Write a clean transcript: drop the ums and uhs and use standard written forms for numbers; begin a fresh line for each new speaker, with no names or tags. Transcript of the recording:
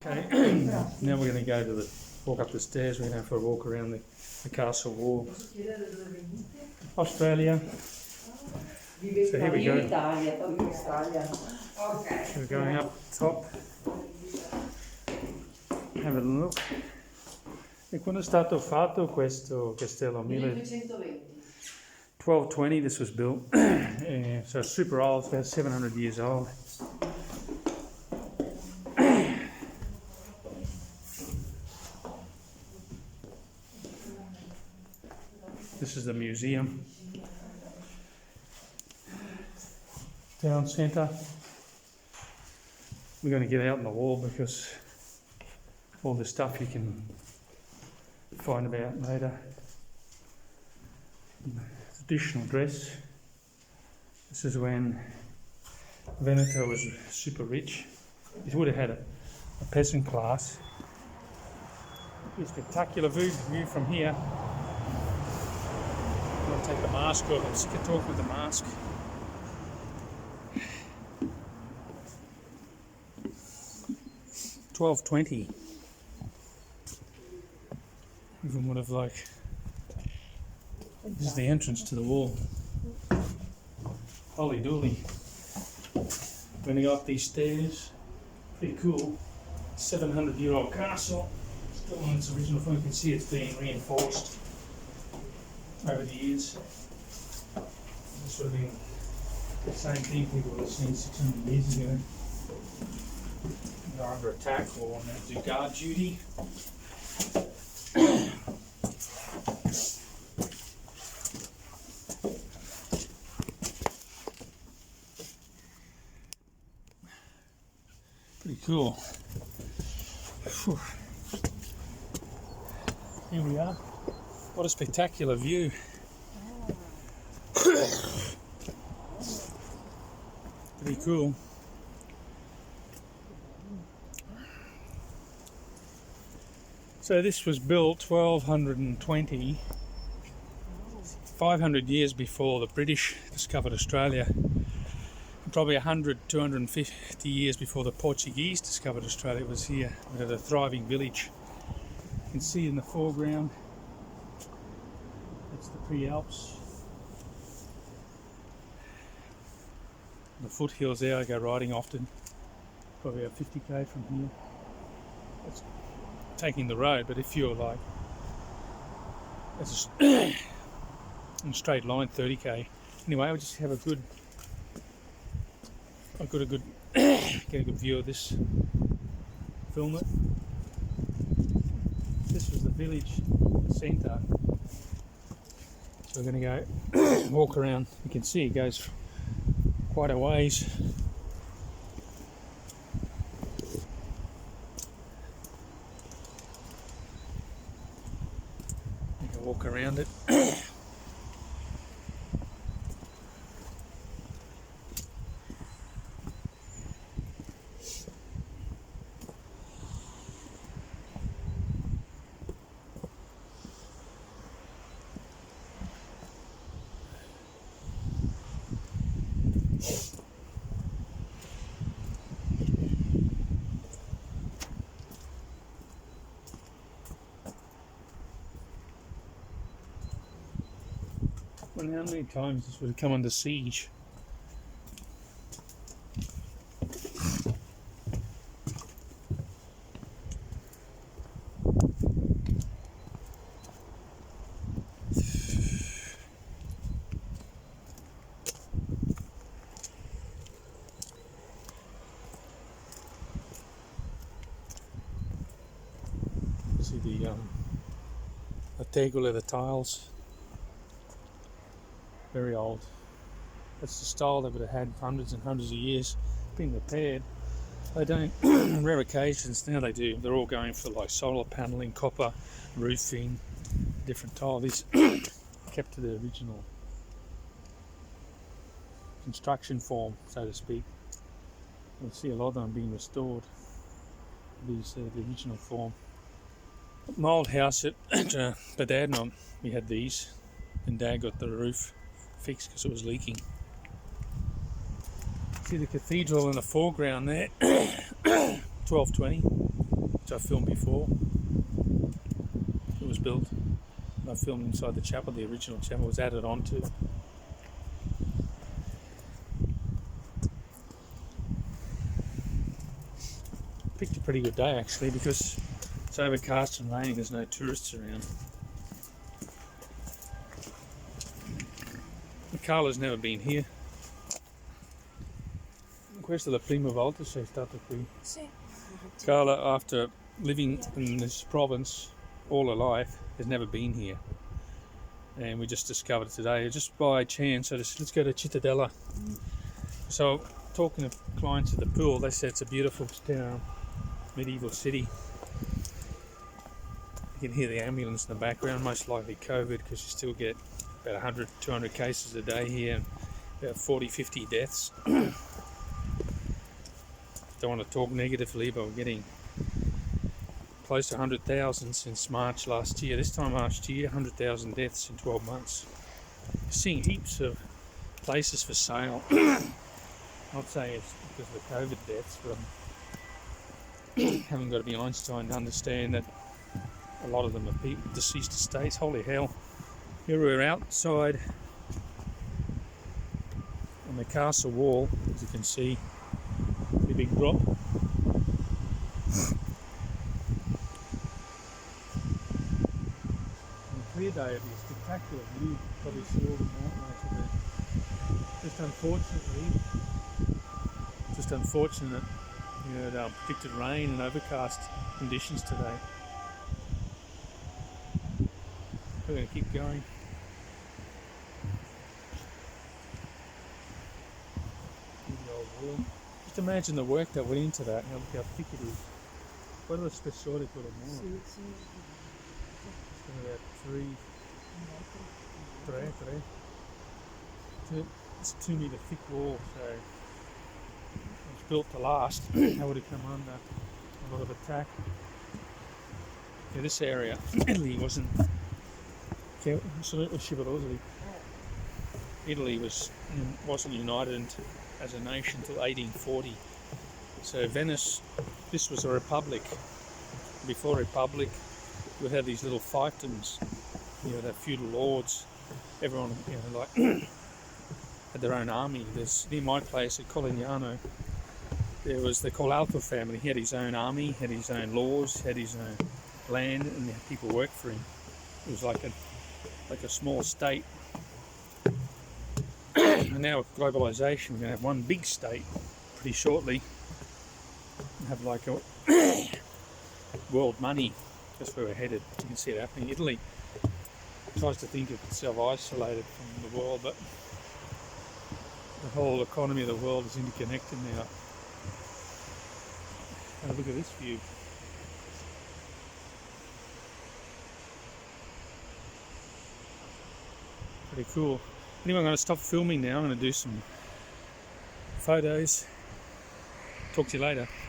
Okay, now we're going to go to walk up the stairs. We're going to have a walk around the castle wall. Australia. So here we go. So we're going up top. Have a look. E quando è stato fatto questo castello? 1220 this was built. So it's super old, it's about 700 years old. This is the museum. Town centre. We're going to get out on the wall because all the stuff you can find about later. Traditional dress. This is when Veneto was super rich. It would have had a peasant class. A spectacular view from here. I'm going to take the mask off. I'm sick of talking with the mask. $12.20. Even would have like. This is the entrance to the wall. Holy dooly. We're going to go up these stairs. Pretty cool. 700-year-old castle. Still on its original form. You can see it's being reinforced over the years. This would have been the same thing people would have seen 600 years ago. They're under attack or on do guard duty. Pretty cool. Whew. Here we are. What a spectacular view. Pretty cool. So this was built 1220, 500 years before the British discovered Australia. Probably 100, 250 years before the Portuguese discovered Australia. It was here. We had a thriving village. You can see in the foreground, that's the pre-Alps. The foothills there, I go riding often. Probably about 50k from here. It's taking the road, but if you're like, it's in a straight line, 30k. Anyway, I'll just have a good get a good view of this, film it. This was the village centre. So we're going to go walk around. You can see it goes quite a ways. You can walk around it. Well, how many times this would have come under siege? See the tegole, the tiles. Very old. That's the style they would have had hundreds and hundreds of years. Been repaired. They don't, on rare occasions, now they do. They're all going for like solar paneling, copper, roofing, different tile. These kept to the original construction form, so to speak. You'll see a lot of them being restored. These the original form. My old house at Badadnam, we had these, and Dad got the roof fixed because it was leaking. See the cathedral in the foreground there, 1220, which I filmed before. It was built. I filmed inside the chapel. The original chapel was added onto. Picked a pretty good day actually, because it's overcast and raining. There's no tourists around. Carla's never been here. Questa è la prima volta sei stata qui?
Sì.
Carla, after living in this province all her life, has never been here. And we just discovered it today, just by chance. So let's go to Cittadella. So, talking to clients at the pool, they said it's a beautiful town, medieval city. You can hear the ambulance in the background, most likely COVID, because you still get about 100, 200 cases a day here, and about 40, 50 deaths. Don't want to talk negatively, but we're getting close to 100,000 since March last year. This time last year, 100,000 deaths in 12 months. Seeing heaps of places for sale. Not saying it's because of the COVID deaths, but haven't got to be Einstein to understand that a lot of them are people, deceased estates. Holy hell. Here we're outside on the castle wall, as you can see, a big drop. On a clear day it'd be a spectacular view, probably see all the mountains of it. Just unfortunate, predicted rain and overcast conditions today. We're going to keep going. Just imagine the work that went into that, how thick it is. Quello è spessore quello muro.
Sì.
About 3. It's a 2 metre thick wall, so it was built to last. That would have come under a lot of attack. Yeah, this area, Italy wasn't. Italy wasn't united as a nation until 1840. So Venice, this was a republic. Before republic, we had these little fiefdoms. The feudal lords. Everyone, had their own army. There's near my place at Colignano. There was the Colalto family. He had his own army, had his own laws, had his own land, and the people worked for him. It was like a small state. And now with globalization, we're going to have one big state pretty shortly. Have like a world money. That's where we're headed. You can see it happening. Italy tries to think of itself isolated from the world, but the whole economy of the world is interconnected now. And look at this view. Pretty cool. Anyway, I'm going to stop filming now. I'm going to do some photos. Talk to you later.